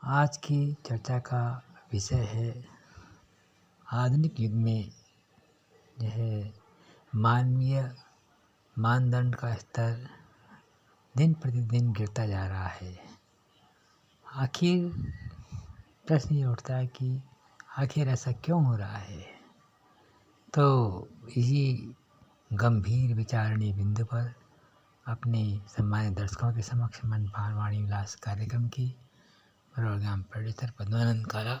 आज की चर्चा का विषय है आधुनिक युग में जो है मानवीय मानदंड का स्तर दिन प्रतिदिन गिरता जा रहा है। आखिर प्रश्न ये उठता है कि आखिर ऐसा क्यों हो रहा है। तो इसी गंभीर विचारणीय बिंदु पर अपने सम्मानित दर्शकों के समक्ष मनपाल वाणी विलास कार्यक्रम की प्रोग्राम प्रोड्यूसर पद्मानंद काला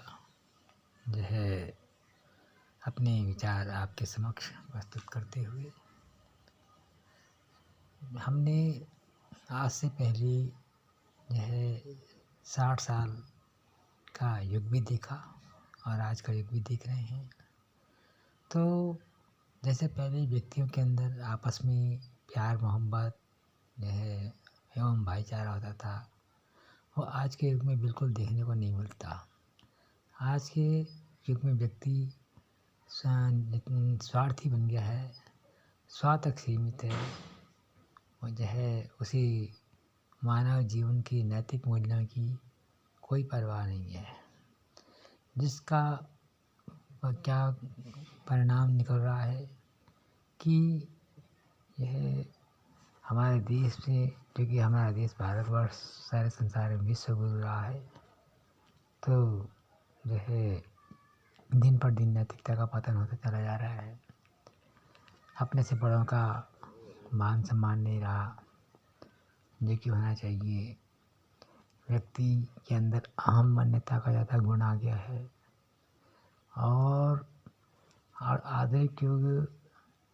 जो है अपने विचार आपके समक्ष प्रस्तुत करते हुए हमने आज से पहले जो है 60 साल का युग भी देखा और आज का युग भी देख रहे हैं। तो जैसे पहले व्यक्तियों के अंदर आपस में प्यार मोहब्बत जो है एवं भाईचारा होता था, वो आज के युग में बिल्कुल देखने को नहीं मिलता। आज के युग में व्यक्ति स्वार्थी बन गया है, स्वार्थ तक सीमित है और जो है उसी मानव जीवन की नैतिक मूल्यों की कोई परवाह नहीं है, जिसका क्या परिणाम निकल रहा है कि यह हमारे देश में, क्योंकि हमारा देश भारतवर्ष सारे संसार में विश्व गुरु रहा है, तो जो है दिन पर दिन नैतिकता का पतन होता चला जा रहा है। अपने से बड़ों का मान सम्मान नहीं रहा जो कि होना चाहिए। व्यक्ति के अंदर अहम मान्यता का ज़्यादा गुण आ गया है और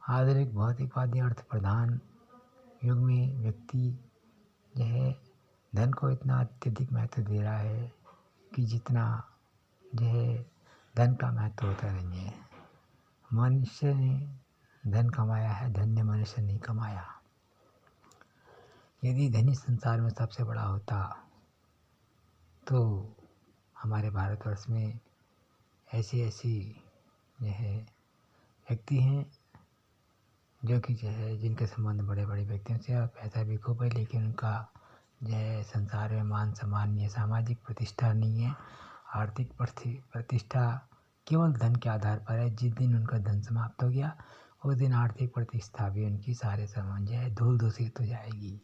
आधुनिक भौतिकवादी अर्थ प्रधान युग में व्यक्ति जो है धन को इतना अत्यधिक महत्व दे रहा है कि जितना जो है धन का महत्व होता नहीं है। मनुष्य ने धन कमाया है, धन ने मनुष्य नहीं कमाया। यदि धनी संसार में सबसे बड़ा होता तो हमारे भारतवर्ष में ऐसी जो है व्यक्ति हैं जो कि जो है जिनके संबंध बड़े बड़े व्यक्तियों से और पैसा भी खूब है, लेकिन उनका जो है संसार में मान सम्मान नहीं है, सामाजिक प्रतिष्ठा नहीं है। आर्थिक प्रतिष्ठा केवल धन के आधार पर है। जिस दिन उनका धन समाप्त हो गया उस दिन आर्थिक प्रतिष्ठा भी उनकी सारे सामान जो है धूल दूषित हो जाएगी।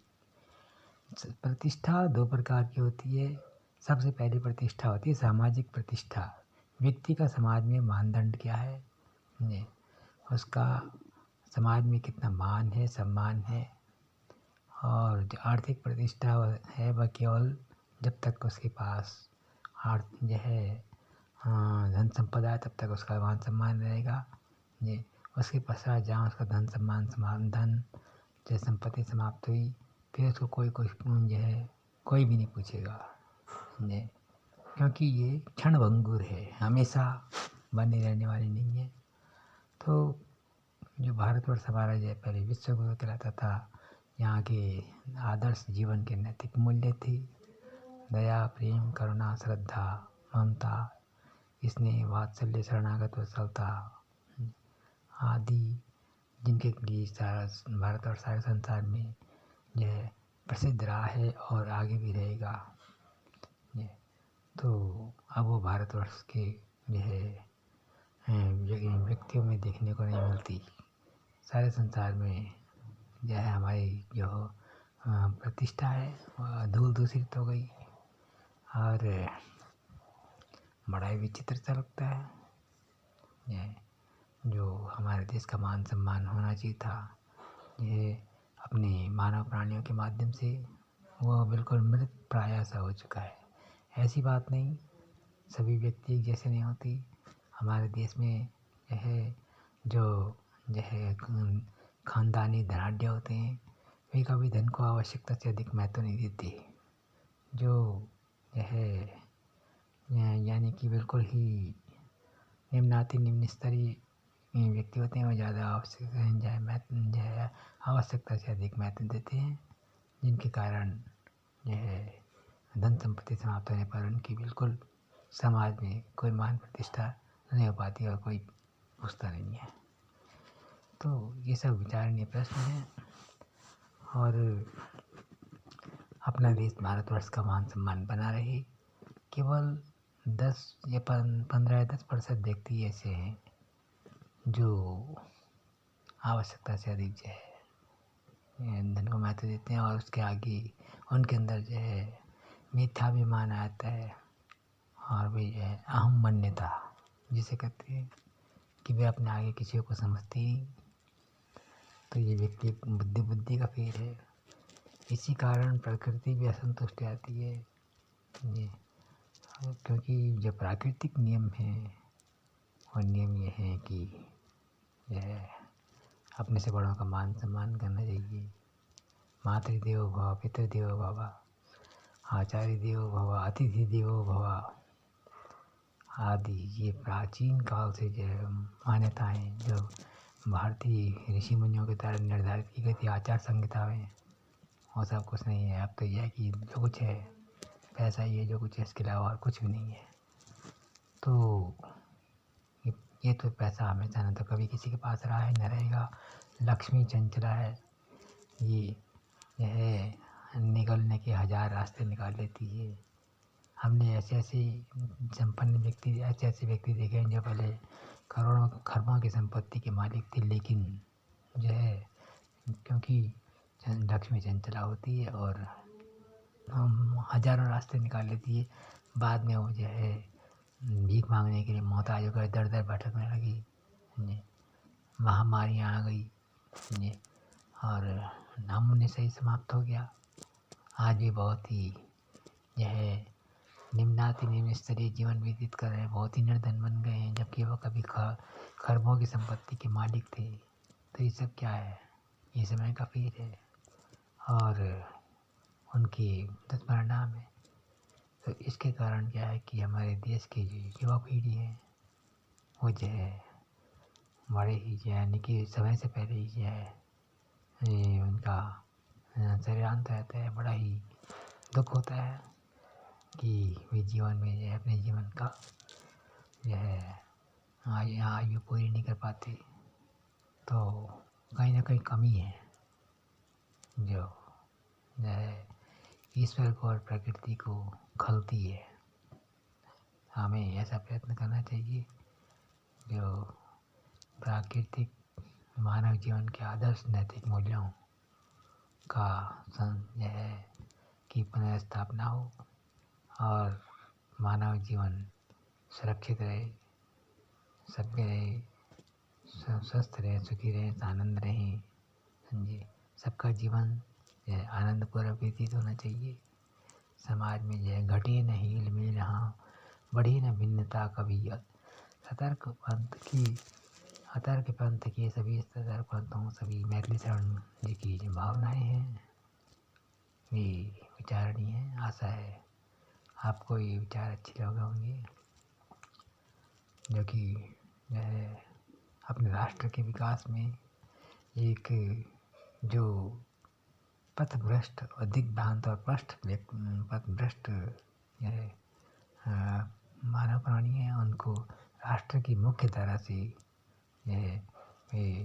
प्रतिष्ठा दो प्रकार की होती है। सबसे पहली प्रतिष्ठा होती है सामाजिक प्रतिष्ठा। व्यक्ति का समाज में मानदंड क्या है, उसका समाज में कितना मान है, सम्मान है। और जो आर्थिक प्रतिष्ठा है वह केवल जब तक उसके पास जो है धन संपदा है तब तक उसका मान सम्मान रहेगा। ये उसके पश्चात जहाँ उसका धन संपत्ति समाप्त हुई फिर उसको कोई जो है कोई भी नहीं पूछेगा, क्योंकि ये क्षणभंगुर है, हमेशा बने रहने वाली नहीं है। तो जो भारतवर्ष हमारा जो पहले विश्व गुरु कहलाता था, यहाँ के आदर्श जीवन के नैतिक मूल्य थे दया, प्रेम, करुणा, श्रद्धा, ममता, स्नेह, वात्सल्य, शरणागत वत्सलता आदि, जिनके लिए सारा भारत और सारे संसार में यह प्रसिद्ध रहा है और आगे भी रहेगा। तो अब वो भारतवर्ष के जो है व्यक्तियों में देखने को नहीं मिलती। सारे संसार में जो है हमारी जो प्रतिष्ठा है वह धूल दूषित हो गई और बड़ा ही विचित्र सा लगता है। जो हमारे देश का मान सम्मान होना चाहिए था, ये अपने मानव प्राणियों के माध्यम से वह बिल्कुल मृत प्राय सा हो चुका है। ऐसी बात नहीं, सभी व्यक्ति एक जैसे नहीं होती। हमारे देश में जो है खानदानी धनाढ्य होते हैं, वे कभी धन को आवश्यकता से अधिक महत्व नहीं देते। जो है यानी कि बिल्कुल ही निम्न स्तरीय व्यक्ति होते हैं, वो ज़्यादा आवश्यकता से अधिक महत्व देते हैं, जिनके कारण जो है धन संपत्ति समाप्त होने पर उनकी बिल्कुल समाज में कोई मान प्रतिष्ठा नहीं हो पाती और कोई पूछता नहीं है। तो ये सब विचारणीय प्रश्न हैं और अपना देश भारतवर्ष का मान सम्मान बना रहे, केवल 10 या 15 या 10% व्यक्ति ऐसे हैं जो आवश्यकता से अधिक जो है धन को महत्व देते हैं, और उसके आगे उनके अंदर जो है मिथ्याभिमान आता है, और भी जो है अहम मान्यता जिसे कहते हैं कि वे अपने आगे किसी को समझते ही नहीं। तो ये व्यक्ति बुद्धि का फेर है। इसी कारण प्रकृति भी असंतुष्ट आती है ये, क्योंकि जो प्राकृतिक नियम हैं और नियम ये हैं कि यह अपने से बड़ों का मान सम्मान करना चाहिए। मातृदेवो भव, पितृदेवो भव, आचार्य देवो भव, अतिथि देवो भव आदि ये प्राचीन काल से जो है मान्यताएँ जो भारतीय ऋषि मुनियों के द्वारा निर्धारित की गई थी आचार संहिता में, वो सब कुछ नहीं है। अब तो यह है कि जो कुछ है पैसा ही है, जो कुछ है इसके अलावा और कुछ भी नहीं है। तो ये तो पैसा हमेशा न तो कभी किसी के पास रहा है न रहेगा। लक्ष्मी चंचला है, यह निकलने के 1000 रास्ते निकाल लेती है। हमने ऐसे संपन्न व्यक्ति ऐसे व्यक्ति देखे हैं जो पहले करोड़ों खरबों की संपत्ति के मालिक थे, लेकिन जो है क्योंकि लक्ष्मी चंचला होती है और हम हजारों रास्ते निकाल लेती है, बाद में वो जो है भीख मांगने के लिए मोहताज होकर दर दर भटकने लगी, महामारियाँ आ गई और नामुन्ने से ही समाप्त हो गया। आज भी बहुत ही यह निम्नाति निम्न स्तरीय जीवन व्यतीत कर रहे हैं, बहुत ही निर्धन बन गए हैं, जबकि वो कभी खरबों की संपत्ति के मालिक थे। तो ये सब क्या है? ये समय का फेर है और उनके दुष्परिणाम है। तो इसके कारण क्या है कि हमारे देश की जो युवा पीढ़ी है वो जो है बड़े ही जो है यानी कि समय से पहले ही जो है उनका शरीरांत रहता है। बड़ा ही दुख होता है कि वे जीवन में जो है अपने जीवन का जो है आयु पूरी नहीं कर पाते। तो कहीं ना कहीं कमी है जो है ईश्वर को और प्रकृति को खलती है। हमें ऐसा प्रयत्न करना चाहिए जो प्राकृतिक मानव जीवन के आदर्श नैतिक मूल्यों का जो है की पुनर्स्थापना हो और मानव जीवन सुरक्षित रहे, सभ्य रहे, स्वस्थ रहे, सुखी रहे, आनंद रहें। समझिए, सबका जीवन आनंदपूर्वक व्यतीत होना चाहिए। समाज में जो है घटे न हील मिल, हाँ बढ़ी न भिन्नता कभी। सतर्क पंथ की सभी सतर्क पंथों सभी मैथिली शरण जी की जो भावनाएँ हैं वे विचारणीय हैं। आशा है आपको ये विचार अच्छे लगे होंगे, जो कि जो है अपने राष्ट्र के विकास में एक जो पथभ्रष्ट और दिग्भ्रांत और पथभ्रष्ट मानव प्राणी हैं, उनको राष्ट्र की मुख्य धारा से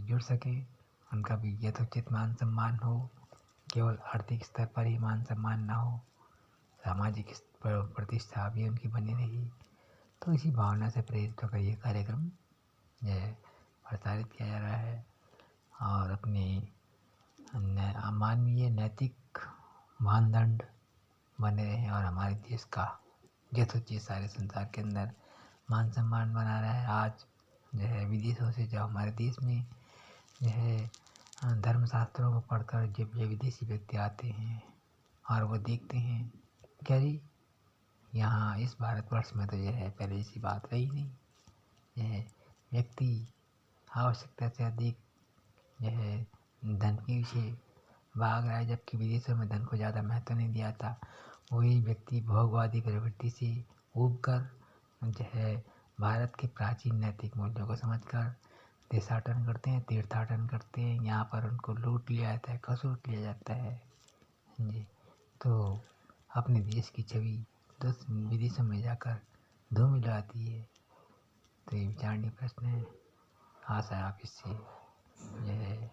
जुड़ सके, उनका भी यथोचित मान सम्मान हो, केवल आर्थिक स्तर पर ही मान सम्मान ना हो, सामाजिक प्रतिष्ठा भी उनकी बनी रही। तो इसी भावना से प्रेरित होकर ये कार्यक्रम प्रसारित किया जा रहा है और अपने मानवीय नैतिक मानदंड बने रहें और हमारे देश का यथोचित सारे संसार के अंदर मान सम्मान बना रहा है। आज जो है विदेशों से जब हमारे देश में जो है धर्मशास्त्रों को पढ़कर जब ये विदेशी व्यक्ति आते हैं और वो देखते हैं क्या जी यहाँ इस भारतवर्ष में तो यह है पहले ऐसी बात रही नहीं, यह व्यक्ति आवश्यकता से अधिक यह धन के पीछे भाग रहा है, जबकि विदेशों में धन को ज़्यादा महत्व नहीं दिया था। वही व्यक्ति भोगवादी प्रवृत्ति से ऊब कर जो है भारत के प्राचीन नैतिक मूल्यों को समझकर देशाटन करते हैं, तीर्थाटन करते हैं। यहाँ पर उनको लूट लिया जाता है, खसूट लिया जाता है जी। तो अपने देश की छवि विदेशों में जाकर धूमिल जाती है। तो ये विचारणीय प्रश्न है। आशा है आप इससे यह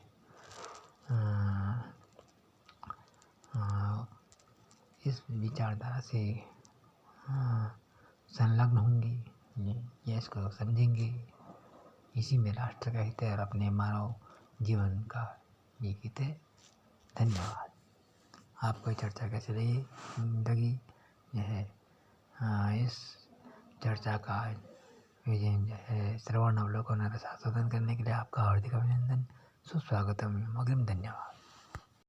इस विचारधारा से संलग्न होंगे, ये इसको समझेंगे। इसी में राष्ट्र का हित है और अपने मानव जीवन का ये हित है। धन्यवाद। आपको चर्चा कैसे लगी? इस चर्चा का श्रवण अवलोकन और संशोधन करने के लिए आपका हार्दिक अभिनंदन, सुस्वागतम, अग्रिम धन्यवाद।